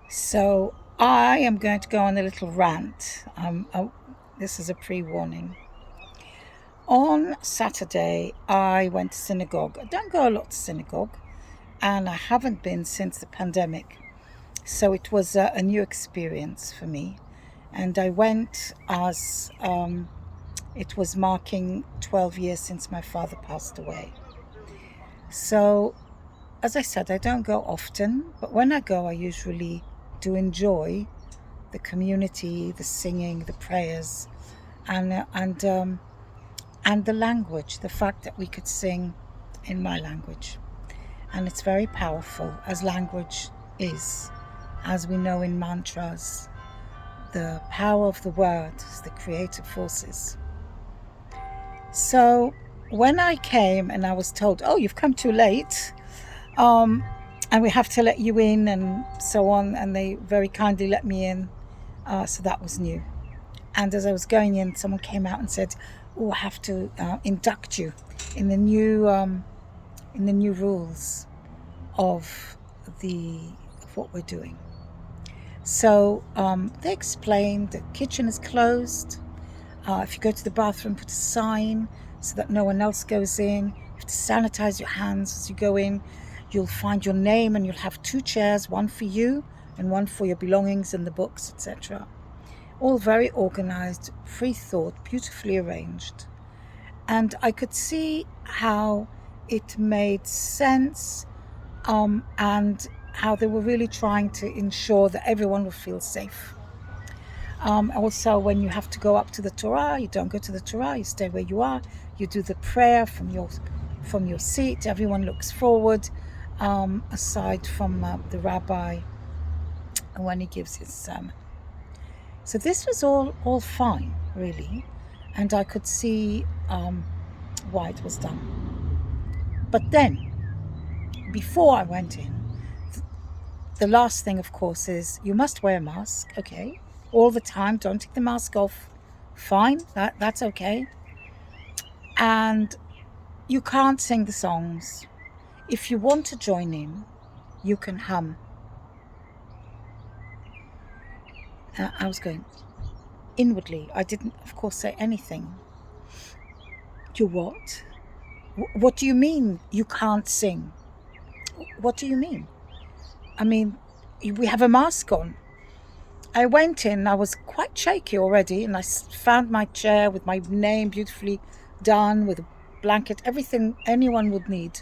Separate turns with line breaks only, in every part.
So I am going to go on a little rant. This is a pre-warning. On Saturday, I went to synagogue. I don't go a lot to synagogue, and I haven't been since the pandemic. So it was a new experience for me. And I went as it was marking 12 years since my father passed away. So, as I said, I don't go often, but when I go, I usually do enjoy the community, the singing, the prayers, and the language. The fact that we could sing in my language, and it's very powerful, as language is, as we know in mantras. The power of the words, the creative forces. So when I came and I was told, "Oh, you've come too late," um, and we have to let you in, and so on, and they very kindly let me in. So that was new. And as I was going in, someone came out and said, "Oh, I have to induct you in the new rules of the of what we're doing." So they explained the kitchen is closed. If you go to the bathroom, put a sign so that no one else goes in. You have to sanitize your hands as you go in. You'll find your name and you'll have two chairs, one for you and one for your belongings and the books, etc. All very organized, free thought, beautifully arranged. And I could see how it made sense, and how they were really trying to ensure that everyone would feel safe. Also, when you have to go up to the Torah, you don't go to the Torah, you stay where you are. You do the prayer from your seat. Everyone looks forward, aside from the rabbi when he gives his sermon. So this was all fine, really, and I could see why it was done. But then, before I went in, the last thing, of course, is you must wear a mask. Okay, all the time. Don't take the mask off. Fine, that's okay. And you can't sing the songs. If you want to join in, you can hum. I was going inwardly. I didn't, of course, say anything. You what? What do you mean you can't sing? What do you mean? I mean, we have a mask on. I went in, I was quite shaky already, and I found my chair with my name beautifully done, with a blanket, everything anyone would need.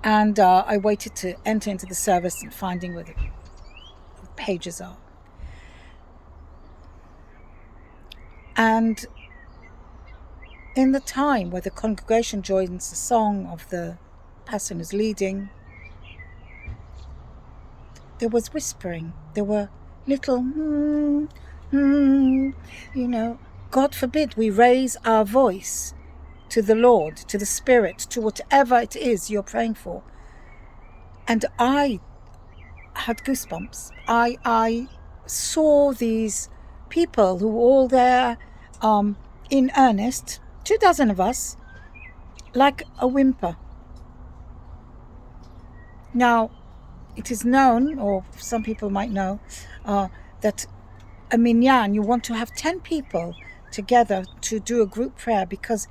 And I waited to enter into the service and finding where the pages are. And in the time where the congregation joins the song of the person who's leading, there was whispering. There were little, God forbid we raise our voice to the Lord, to the Spirit, to whatever it is you're praying for. And I had goosebumps. I saw these people who were all there in earnest, 24 of us, like a whimper. Now, it is known, or some people might know, that a minyan, you want to have 10 people together to do a group prayer, because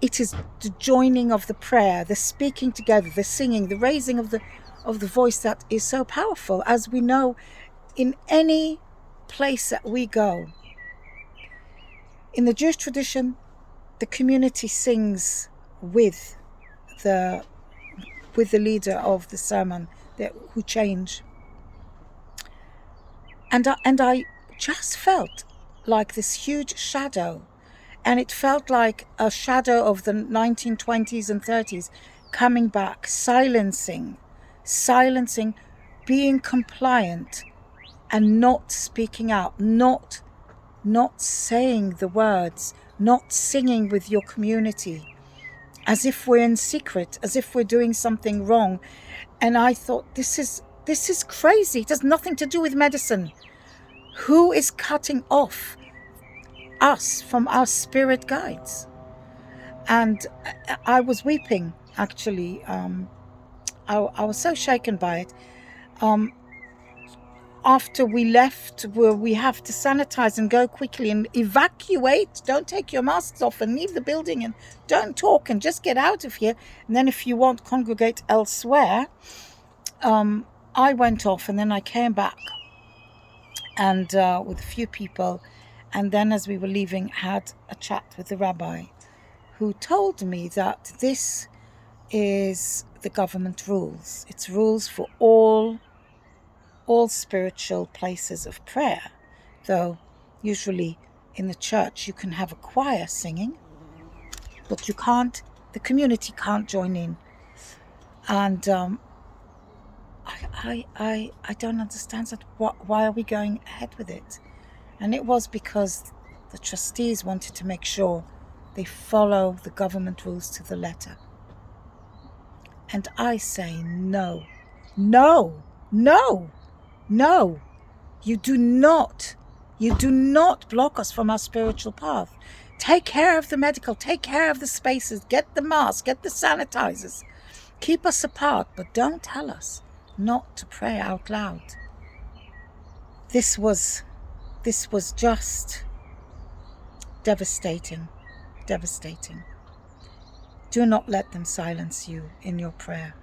it is the joining of the prayer, the speaking together, the singing, the raising of the voice that is so powerful. As we know, in any place that we go, in the Jewish tradition, the community sings with the leader of the sermon, who change. And I just felt like this huge shadow, and it felt like a shadow of the 1920s and 30s coming back, silencing, being compliant, and not speaking out, not saying the words, not singing with your community, as if we're in secret, as if we're doing something wrong. And I thought, this is crazy. It has nothing to do with medicine. Who is cutting off us from our spirit guides? And I was weeping, actually. I was so shaken by it. after we left, where we have to sanitize and go quickly and evacuate. Don't take your masks off and leave the building and don't talk and just get out of here. And then if you want, congregate elsewhere. I went off and then I came back and with a few people. And then as we were leaving, had a chat with the rabbi who told me that this is the government rules. It's rules for all spiritual places of prayer, though usually in the church you can have a choir singing, but the community can't join in. And I don't understand that. Why are we going ahead with it? And it was because the trustees wanted to make sure they follow the government rules to the letter. And I say no, no, no, no. You do not block us from our spiritual path. Take care of the medical, take care of the spaces, get the masks, get the sanitizers. Keep us apart, but don't tell us not to pray out loud. This was just devastating. Do not let them silence you in your prayer.